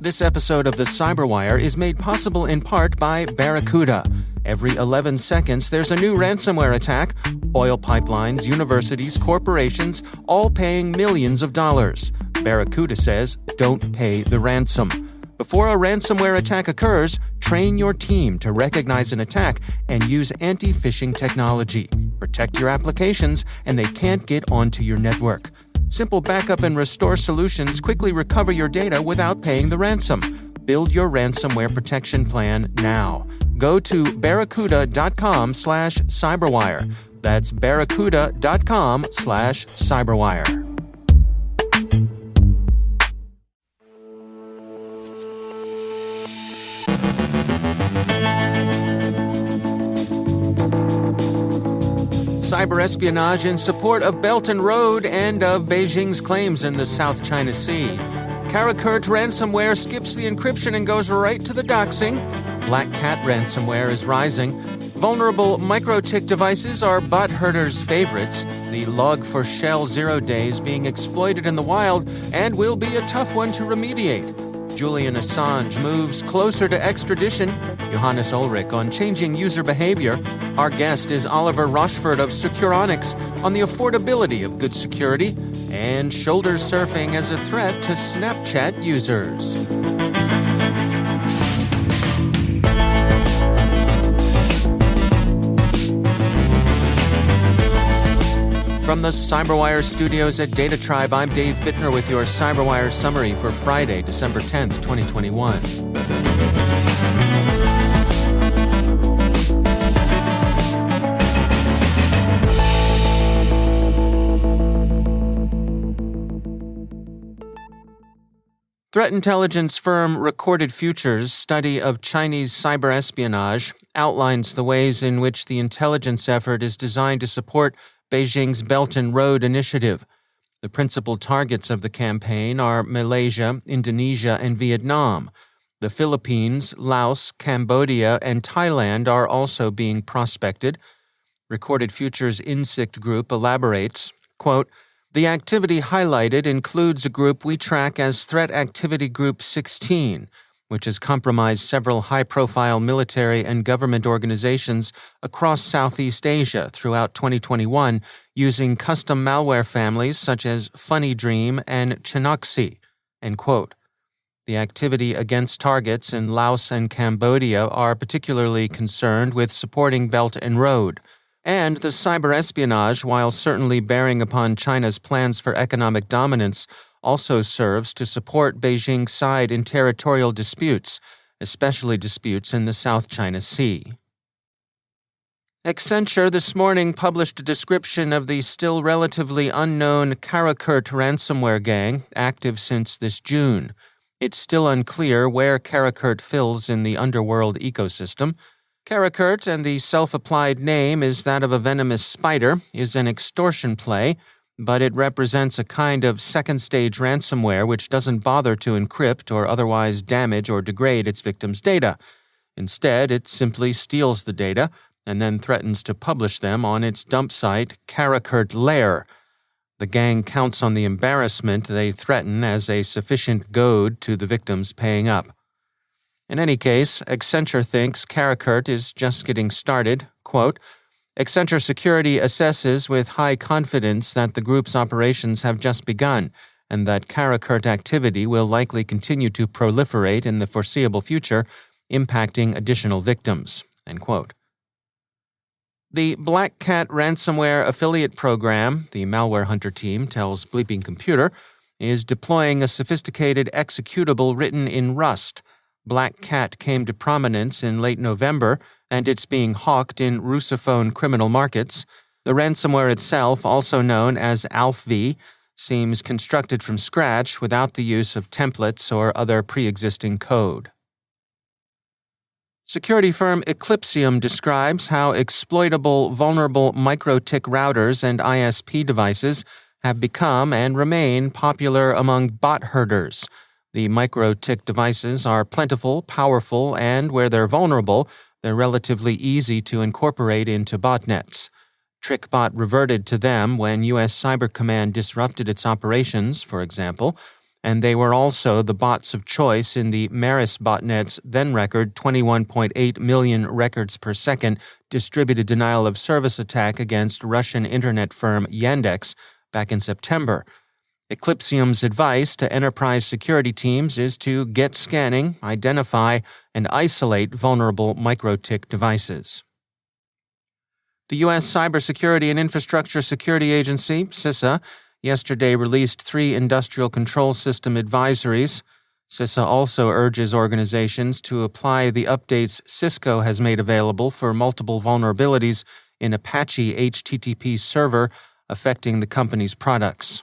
This episode of the CyberWire is made possible in part by Barracuda. Every 11 seconds, there's a new ransomware attack. Oil pipelines, universities, corporations, all paying millions of dollars. Barracuda says, don't pay the ransom. Before a ransomware attack occurs, train your team to recognize an attack and use anti-phishing technology. Protect your applications, and they can't get onto your network. Simple backup and restore solutions quickly recover your data without paying the ransom. Build your ransomware protection plan now. Go to barracuda.com/cyberwire. That's barracuda.com/cyberwire. Cyberespionage in support of Belt and Road and of Beijing's claims in the South China Sea. Karakurt ransomware skips the encryption and goes right to the doxing. Black Cat ransomware is rising. Vulnerable micro-tick devices are bot herders' favorites. The Log4Shell 0 days being exploited in the wild and will be a tough one to remediate. Julian Assange moves closer to extradition. Johannes Ulrich on changing user behavior. Our guest is Oliver Rochford of Securonics on the affordability of good security. And shoulder surfing as a threat to Snapchat users. From the CyberWire studios at Data Tribe, I'm Dave Bittner with your CyberWire summary for Friday, December 10th, 2021. Threat intelligence firm Recorded Future's study of Chinese cyberespionage outlines the ways in which the intelligence effort is designed to support Beijing's Belt and Road initiative. The principal targets of the campaign are Malaysia, Indonesia, and Vietnam. The Philippines, Laos, Cambodia, and Thailand are also being prospected. Recorded Future's Insict Group elaborates, quote, "The activity highlighted includes a group we track as Threat Activity Group 16, which has compromised several high-profile military and government organizations across Southeast Asia throughout 2021 using custom malware families such as Funny Dream and Chinoxy," end quote. The activity against targets in Laos and Cambodia are particularly concerned with supporting Belt and Road. And the cyberespionage, while certainly bearing upon China's plans for economic dominance, also serves to support Beijing's side in territorial disputes, especially disputes in the South China Sea. Accenture this morning published a description of the still relatively unknown Karakurt ransomware gang, active since this June. It's still unclear where Karakurt fills in the underworld ecosystem. Karakurt, and the self-applied name is that of a venomous spider, is an extortion play, but it represents a kind of second-stage ransomware which doesn't bother to encrypt or otherwise damage or degrade its victims' data. Instead, it simply steals the data and then threatens to publish them on its dump site, Karakurt Lair. The gang counts on the embarrassment they threaten as a sufficient goad to the victims paying up. In any case, Accenture thinks Karakurt is just getting started. Quote, "Accenture Security assesses with high confidence that the group's operations have just begun and that Karakurt activity will likely continue to proliferate in the foreseeable future, impacting additional victims," end quote. The Black Cat ransomware affiliate program, the malware hunter team tells Bleeping Computer, is deploying a sophisticated executable written in Rust. Black Cat came to prominence in late November, and it's being hawked in Russophone criminal markets. The ransomware itself, also known as ALPV, seems constructed from scratch without the use of templates or other pre-existing code. Security firm Eclipsium describes how exploitable vulnerable micro-tick routers and ISP devices have become and remain popular among bot herders. The micro-tick devices are plentiful, powerful, and where they're vulnerable, they're relatively easy to incorporate into botnets. TrickBot reverted to them when U.S. Cyber Command disrupted its operations, for example, and they were also the bots of choice in the Maris botnet's then-record 21.8 million records per second distributed denial-of-service attack against Russian internet firm Yandex back in September. Eclipsium's advice to enterprise security teams is to get scanning, identify, and isolate vulnerable microtik devices. The U.S. Cybersecurity and Infrastructure Security Agency, CISA, yesterday released 3 industrial control system advisories. CISA also urges organizations to apply the updates Cisco has made available for multiple vulnerabilities in Apache HTTP server affecting the company's products.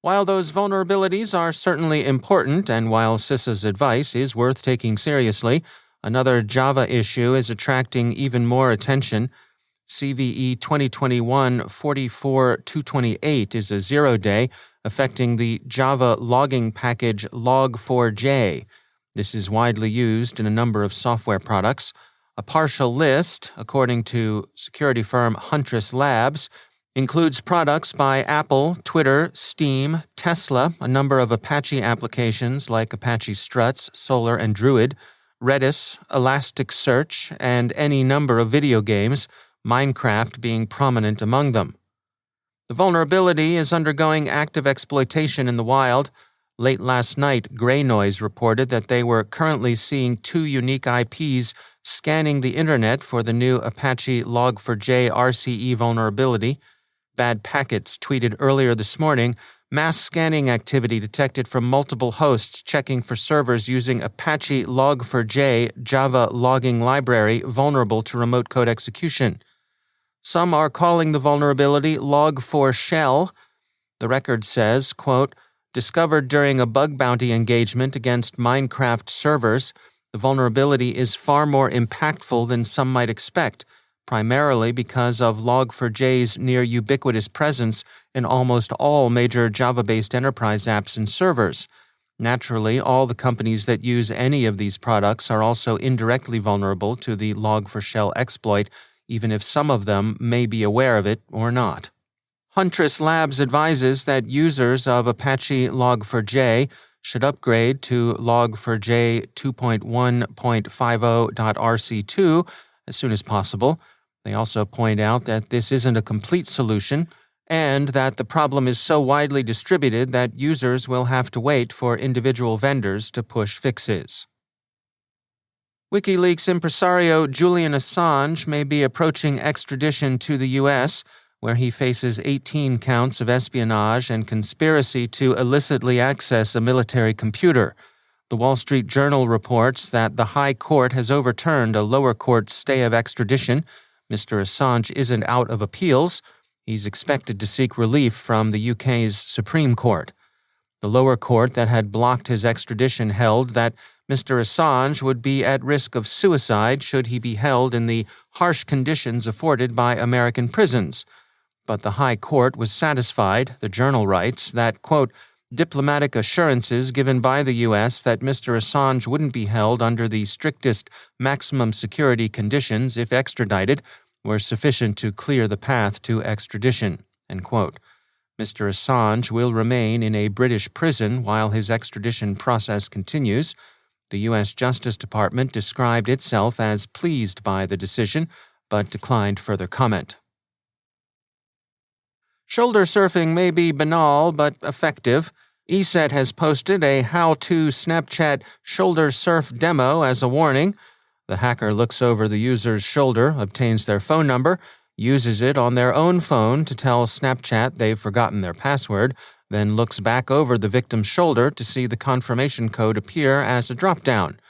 While those vulnerabilities are certainly important, and while CISA's advice is worth taking seriously, another Java issue is attracting even more attention. CVE 2021-44228 is a zero-day affecting the Java logging package log4j. This is widely used in a number of software products. A partial list, according to security firm Huntress Labs, includes products by Apple, Twitter, Steam, Tesla, a number of Apache applications like Apache Struts, Solr, and Druid, Redis, Elasticsearch, and any number of video games, Minecraft being prominent among them. The vulnerability is undergoing active exploitation in the wild. Late last night, Grey Noise reported that they were currently seeing 2 unique IPs scanning the internet for the new Apache Log4j RCE vulnerability. Bad Packets tweeted earlier this morning, mass scanning activity detected from multiple hosts checking for servers using Apache Log4j Java logging library vulnerable to remote code execution. Some are calling the vulnerability Log4Shell. The record says, quote, discovered during a bug bounty engagement against Minecraft servers, the vulnerability is far more impactful than some might expect, primarily because of Log4j's near ubiquitous presence in almost all major Java-based enterprise apps and servers. Naturally, all the companies that use any of these products are also indirectly vulnerable to the Log4Shell exploit, even if some of them may be aware of it or not. Huntress Labs advises that users of Apache Log4j should upgrade to Log4j 2.1.50.rc2 as soon as possible. They also point out that this isn't a complete solution and that the problem is so widely distributed that users will have to wait for individual vendors to push fixes. WikiLeaks impresario Julian Assange may be approaching extradition to the U.S., where he faces 18 counts of espionage and conspiracy to illicitly access a military computer. The Wall Street Journal reports that the High Court has overturned a lower court stay of extradition. Mr. Assange isn't out of appeals. He's expected to seek relief from the UK's Supreme Court. The lower court that had blocked his extradition held that Mr. Assange would be at risk of suicide should he be held in the harsh conditions afforded by American prisons. But the High Court was satisfied, the Journal writes, that, quote, diplomatic assurances given by the U.S. that Mr. Assange wouldn't be held under the strictest maximum security conditions if extradited were sufficient to clear the path to extradition, end quote. Mr. Assange will remain in a British prison while his extradition process continues. The U.S. Justice Department described itself as pleased by the decision, but declined further comment. Shoulder surfing may be banal but effective. ESET has posted a how-to Snapchat shoulder surf demo as a warning. The hacker looks over the user's shoulder, obtains their phone number, uses it on their own phone to tell Snapchat they've forgotten their password, then looks back over the victim's shoulder to see the confirmation code appear as a drop-down.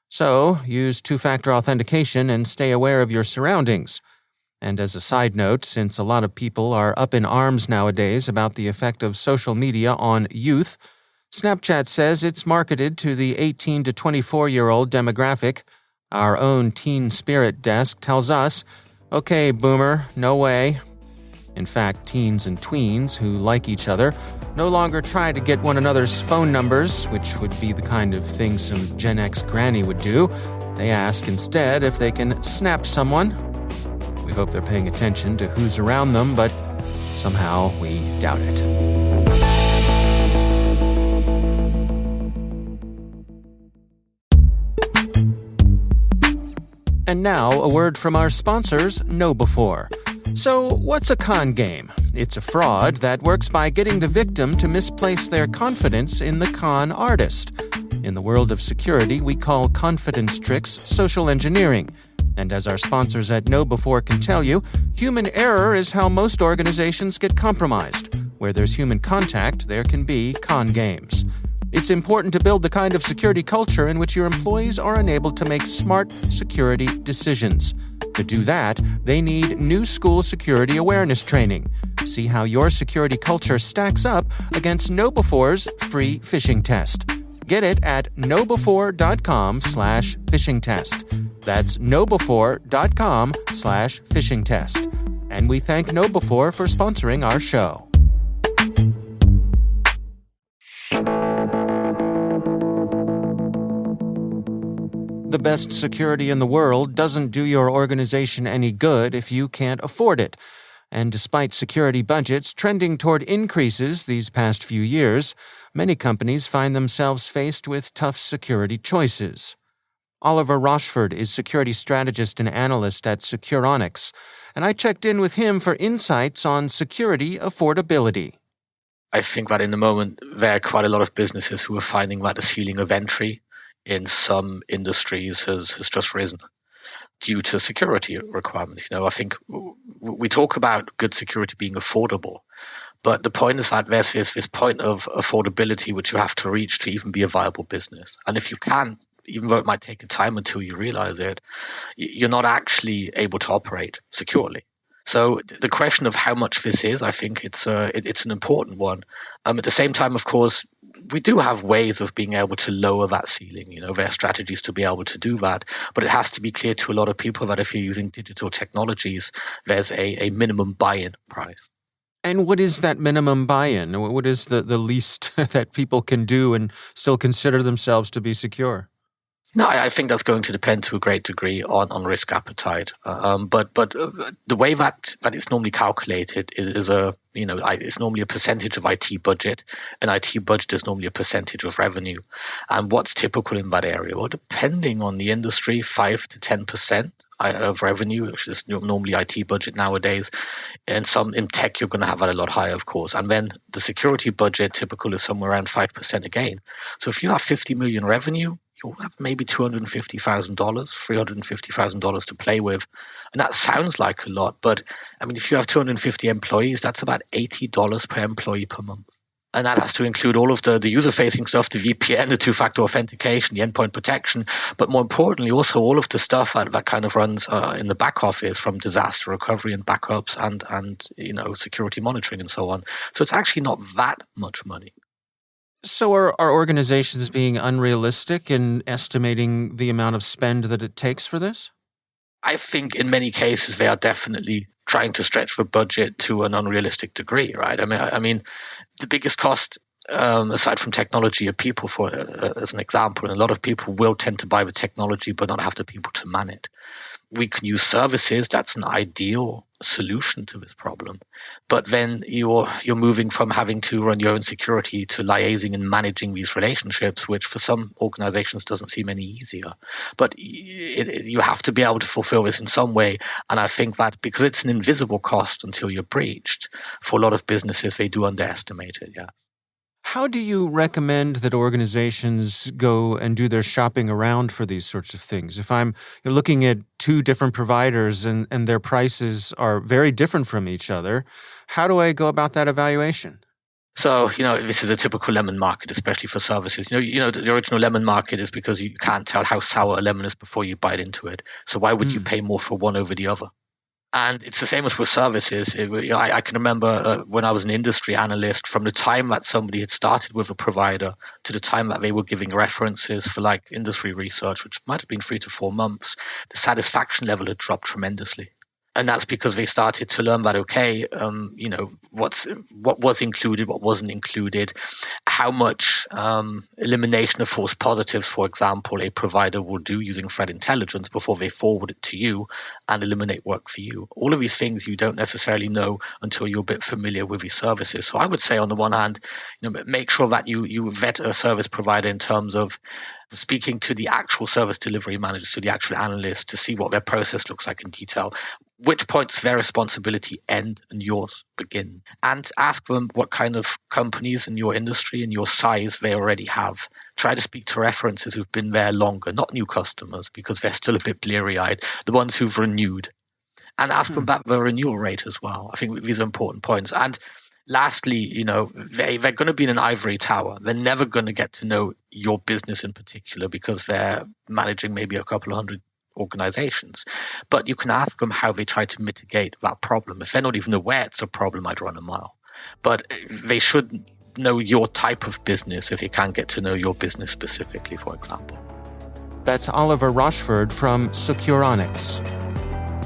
So, use two-factor authentication and stay aware of your surroundings. And as a side note, since a lot of people are up in arms nowadays about the effect of social media on youth, Snapchat says it's marketed to the 18 to 24-year-old demographic. Our own Teen Spirit desk tells us, okay, boomer, no way. In fact, teens and tweens who like each other no longer try to get one another's phone numbers, which would be the kind of thing some Gen X granny would do. They ask instead if they can snap someone. We hope they're paying attention to who's around them, but somehow we doubt it. And now, a word from our sponsors, KnowBe4. So, what's a con game? It's a fraud that works by getting the victim to misplace their confidence in the con artist. In the world of security, we call confidence tricks social engineering. And as our sponsors at KnowBe4 can tell you, human error is how most organizations get compromised. Where there's human contact, there can be con games. It's important to build the kind of security culture in which your employees are enabled to make smart security decisions. To do that, they need new school security awareness training. See how your security culture stacks up against KnowBe4's free phishing test. Get it at knowbe4.com/phishing test. That's knowbe4.com/phishing test. And we thank KnowBe4 for sponsoring our show. The best security in the world doesn't do your organization any good if you can't afford it. And despite security budgets trending toward increases these past few years, many companies find themselves faced with tough security choices. Oliver Rochford is security strategist and analyst at Securonics, and I checked in with him for insights on security affordability. I think that in the moment, there are quite a lot of businesses who are finding that the ceiling of entry in some industries has just risen due to security requirements. I think we talk about good security being affordable, but the point is that there's this point of affordability which you have to reach to even be a viable business. And if you can't, even though it might take a time until you realize it, you're not actually able to operate securely. So the question of how much this is, I think it's an important one. At the same time, of course, we do have ways of being able to lower that ceiling. There are strategies to be able to do that, but it has to be clear to a lot of people that if you're using digital technologies, there's a minimum buy-in price. And what is that minimum buy-in? What is the least that people can do and still consider themselves to be secure? No, I think that's going to depend to a great degree on risk appetite. But the way that it's normally calculated is it's normally a percentage of IT budget. An IT budget is normally a percentage of revenue. And what's typical in that area? Well, depending on the industry, 5 to 10% of revenue, which is normally IT budget nowadays. And some in tech, you're going to have that a lot higher, of course. And then the security budget typical is somewhere around 5% again. So if you have 50 million revenue, you'll have maybe $250,000, $350,000 to play with. And that sounds like a lot, but I mean, if you have 250 employees, that's about $80 per employee per month. And that has to include all of the user-facing stuff, the VPN, the two-factor authentication, the endpoint protection, but more importantly, also all of the stuff that kind of runs in the back office, from disaster recovery and backups and security monitoring and so on. So it's actually not that much money. So are organizations being unrealistic in estimating the amount of spend that it takes for this? I think in many cases they are definitely trying to stretch the budget to an unrealistic degree, right? I mean, the biggest cost, aside from technology, are people, as an example. And a lot of people will tend to buy the technology but not have the people to man it. We can use services. That's an ideal solution to this problem. But then you're moving from having to run your own security to liaising and managing these relationships, which for some organizations doesn't seem any easier. But you have to be able to fulfill this in some way. And I think that because it's an invisible cost until you're breached, for a lot of businesses, they do underestimate it, yeah. How do you recommend that organizations go and do their shopping around for these sorts of things? If you're looking at two different providers and their prices are very different from each other, how do I go about that evaluation? So, this is a typical lemon market, especially for services. The original lemon market is because you can't tell how sour a lemon is before you bite into it. So why would you pay more for one over the other? And it's the same as with services. I can remember when I was an industry analyst, from the time that somebody had started with a provider to the time that they were giving references for like industry research, which might have been 3 to 4 months, the satisfaction level had dropped tremendously. And that's because they started to learn that, okay, what was included, what wasn't included, how much elimination of false positives, for example, a provider will do using threat intelligence before they forward it to you and eliminate work for you. All of these things you don't necessarily know until you're a bit familiar with these services. So I would say, on the one hand, make sure that you vet a service provider in terms of speaking to the actual service delivery managers, to the actual analysts, to see what their process looks like in detail, which points their responsibility end and yours begin, and ask them what kind of companies in your industry and your size they already have. Try to speak to references who've been there longer, not new customers, because they're still a bit bleary-eyed, the ones who've renewed, and ask them about the renewal rate as well. I think these are important points. And lastly, they're going to be in an ivory tower. They're never going to get to know your business in particular because they're managing maybe a couple of hundred organizations. But you can ask them how they try to mitigate that problem. If they're not even aware it's a problem, I'd run a mile. But they should know your type of business if you can get to know your business specifically, for example. That's Oliver Rochford from Securonics.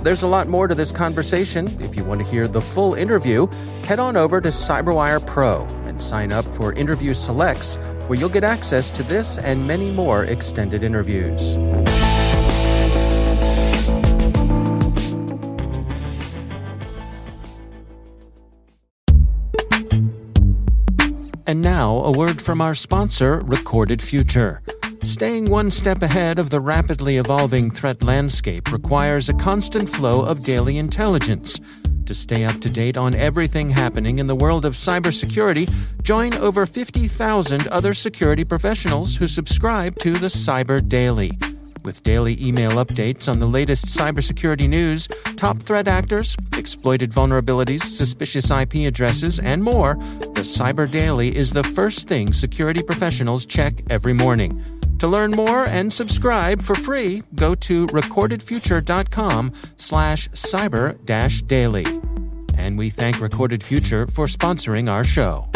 There's a lot more to this conversation. If you want to hear the full interview, head on over to CyberWire Pro and sign up for Interview Selects, where you'll get access to this and many more extended interviews. And now, a word from our sponsor, Recorded Future. Staying one step ahead of the rapidly evolving threat landscape requires a constant flow of daily intelligence. To stay up to date on everything happening in the world of cybersecurity, join over 50,000 other security professionals who subscribe to the Cyber Daily. With daily email updates on the latest cybersecurity news, top threat actors, exploited vulnerabilities, suspicious IP addresses, and more, the Cyber Daily is the first thing security professionals check every morning. To learn more and subscribe for free, go to recordedfuture.com/cyber-daily. And we thank Recorded Future for sponsoring our show.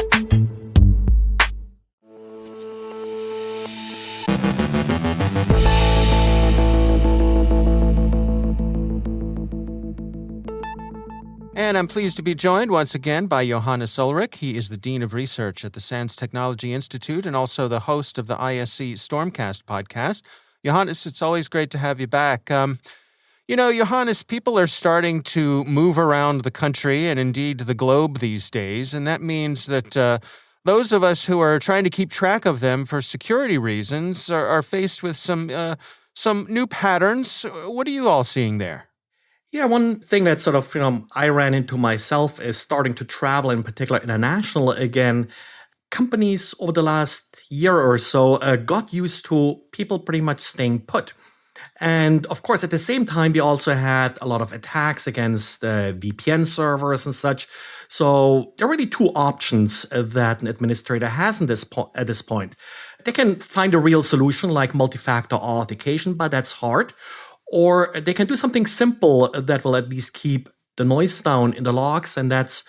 And I'm pleased to be joined once again by Johannes Ulrich. He is the Dean of Research at the SANS Technology Institute and also the host of the ISC Stormcast podcast. Johannes, it's always great to have you back. Johannes, people are starting to move around the country and indeed the globe these days, and that means that those of us who are trying to keep track of them for security reasons are faced with some new patterns. What are you all seeing there? Yeah, one thing that sort of, I ran into myself is starting to travel, in particular international again. Companies over the last year or so got used to people pretty much staying put. And of course, at the same time, we also had a lot of attacks against VPN servers and such. So there are really two options that an administrator has at this point. They can find a real solution like multi-factor authentication, but that's hard. Or they can do something simple that will at least keep the noise down in the logs, and that's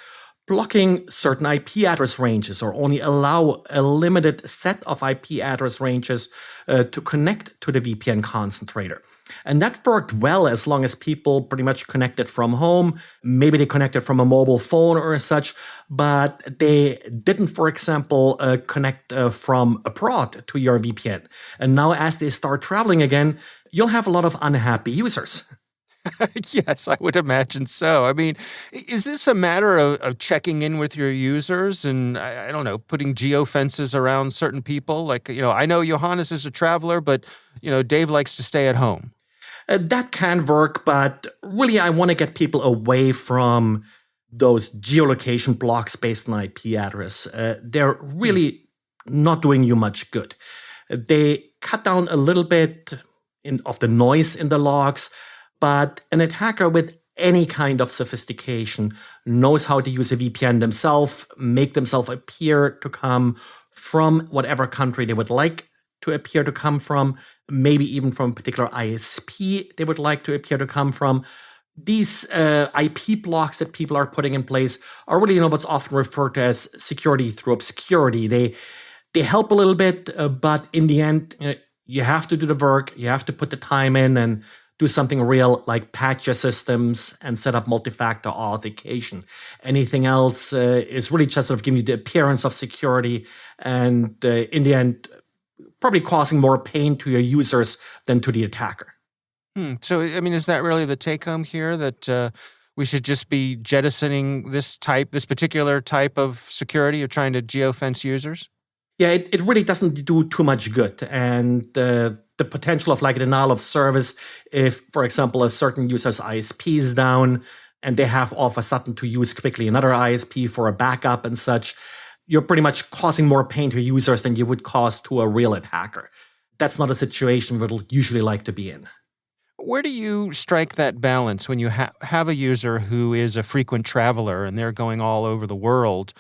blocking certain IP address ranges or only allow a limited set of IP address ranges to connect to the VPN concentrator. And that worked well as long as people pretty much connected from home. Maybe they connected from a mobile phone or such, but they didn't, for example, connect from abroad to your VPN. And now as they start traveling again, you'll have a lot of unhappy users. Yes, I would imagine so. I mean, is this a matter of checking in with your users and, I don't know, putting geofences around certain people? Like, I know Johannes is a traveler, but, Dave likes to stay at home. That can work, but really I want to get people away from those geolocation blocks based on IP address. They're really not doing you much good. They cut down a little bit of the noise in the logs, but an attacker with any kind of sophistication knows how to use a VPN themselves, make themselves appear to come from whatever country they would like to appear to come from, maybe even from a particular ISP they would like to appear to come from. These IP blocks that people are putting in place are really, what's often referred to as security through obscurity. They help a little bit, but in the end, you have to do the work, you have to put the time in, and do something real like patch your systems and set up multi-factor authentication. Anything else is really just sort of giving you the appearance of security and in the end, probably causing more pain to your users than to the attacker. So, I mean, is that really the take-home here, that we should just be jettisoning this particular type of security of trying to geofence users? Yeah, it really doesn't do too much good. And the potential of like a denial of service, if, for example, a certain user's ISP is down and they have all of a sudden to use quickly another ISP for a backup and such, you're pretty much causing more pain to users than you would cause to a real attacker. That's not a situation we'd usually like to be in. Where do you strike that balance when you have a user who is a frequent traveler and they're going all over the world?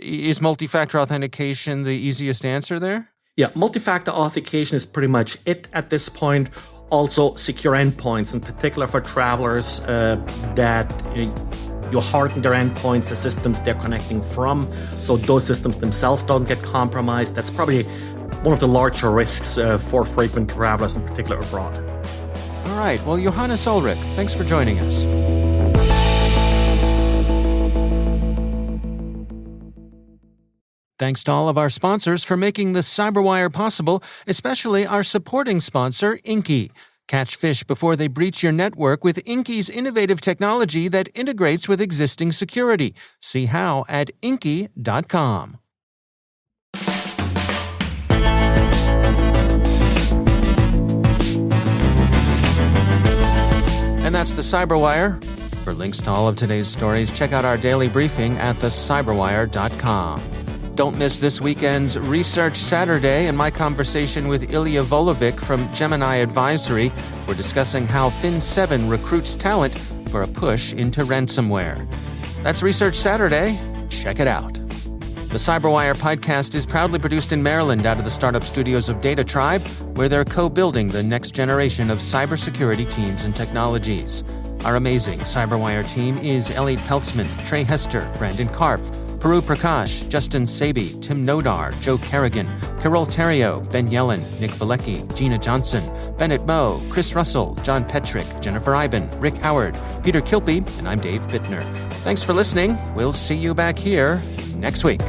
Is multi-factor authentication the easiest answer there? Yeah, multi-factor authentication is pretty much it at this point. Also, secure endpoints, in particular for travelers that you harden their endpoints, the systems they're connecting from, so those systems themselves don't get compromised. That's probably one of the larger risks for frequent travelers, in particular abroad. All right. Well, Johannes Ulrich, thanks for joining us. Thanks to all of our sponsors for making the CyberWire possible, especially our supporting sponsor, Inky. Catch fish before they breach your network with Inky's innovative technology that integrates with existing security. See how at inky.com. And that's the CyberWire. For links to all of today's stories, check out our daily briefing at thecyberwire.com. Don't miss this weekend's Research Saturday and my conversation with Ilya Volovic from Gemini Advisory. We're discussing how Fin7 recruits talent for a push into ransomware. That's Research Saturday. Check it out. The CyberWire podcast is proudly produced in Maryland out of the startup studios of Data Tribe, where they're co-building the next generation of cybersecurity teams and technologies. Our amazing CyberWire team is Elliot Peltzman, Trey Hester, Brandon Karpf, Peru Prakash, Justin Sabi, Tim Nodar, Joe Kerrigan, Carol Terrio, Ben Yellen, Nick Valecki, Gina Johnson, Bennett Moe, Chris Russell, John Petrick, Jennifer Iben, Rick Howard, Peter Kilpie, and I'm Dave Bittner. Thanks for listening. We'll see you back here next week.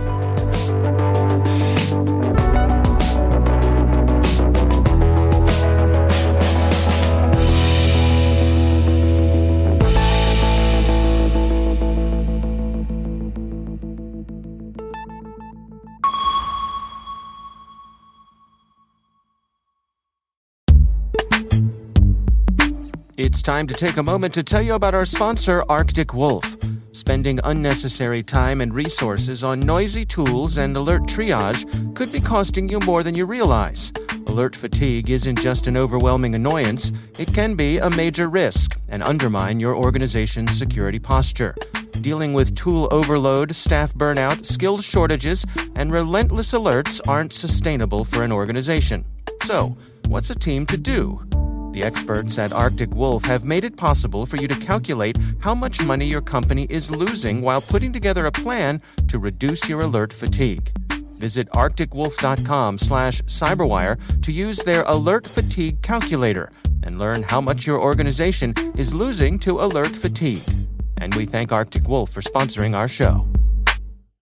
It's time to take a moment to tell you about our sponsor, Arctic Wolf. Spending unnecessary time and resources on noisy tools and alert triage could be costing you more than you realize. Alert fatigue isn't just an overwhelming annoyance, it can be a major risk and undermine your organization's security posture. Dealing with tool overload, staff burnout, skills shortages, and relentless alerts aren't sustainable for an organization. So, what's a team to do? The experts at Arctic Wolf have made it possible for you to calculate how much money your company is losing while putting together a plan to reduce your alert fatigue. Visit arcticwolf.com/cyberwire to use their alert fatigue calculator and learn how much your organization is losing to alert fatigue. And we thank Arctic Wolf for sponsoring our show.